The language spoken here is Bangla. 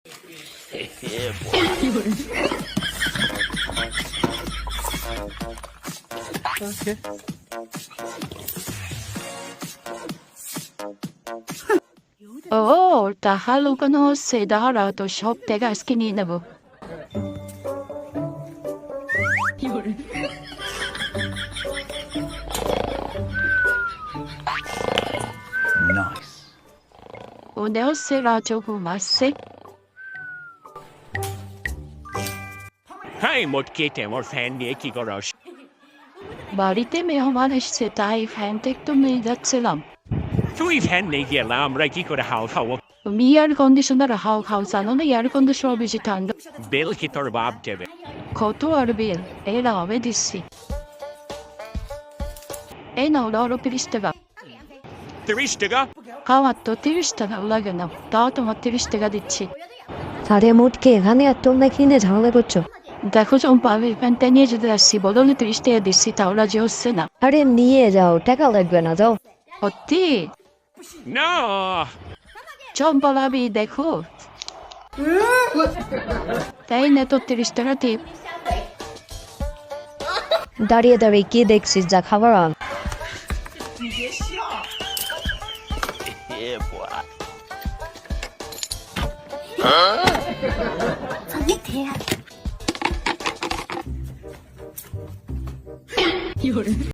Okay. তাহা লুকানো হচ্ছে, দাঁড়া তো সব থেকে আজকে নিয়ে নেবো। Nice. মনে হচ্ছে রাজু ঘুমাচ্ছে। হাই মোটকেটে আমার ফ্যান নিয়ে কি করস? বাড়িতে মেহমান এসছে, তাই ফ্যানটা একটু মেয়ে যাচ্ছিলাম। তুই ফ্যান নেই গেলাম আমরা কি করে হাও খাবো? তুমি এয়ার কন্ডিশনার হাও খাও জানো না? এয়ার কন্ডিশনার বেশি ঠান্ডা। বেল কি তোর বাপ দেবে? কত আর বিল? এই নাও আমি দিচ্ছি। এই নাও ধরো 30 টাকা। 30 টাকা? খাওয়ার তো 30 টাকা লাগে না, তাও তোমার 30 টাকা দিচ্ছি। আরে মোটকে এখানে আর তোমরা কিনে ঝামেলা করছো? দেখো চম্পা, আমি ফ্যানটা নিয়ে যেতে আসছি, বদলে 30 টাকা দিচ্ছি, তাও রাজি হচ্ছে না। আরে নিয়ে যাও, টাকা লাগবে না, যাও। সত্যি? না চম্পা ভাবি দেখো, তাই না তো 30 টাকা টিপ। দাঁড়িয়ে দাঁড়িয়ে কি দেখছিস, যা খাবার আন।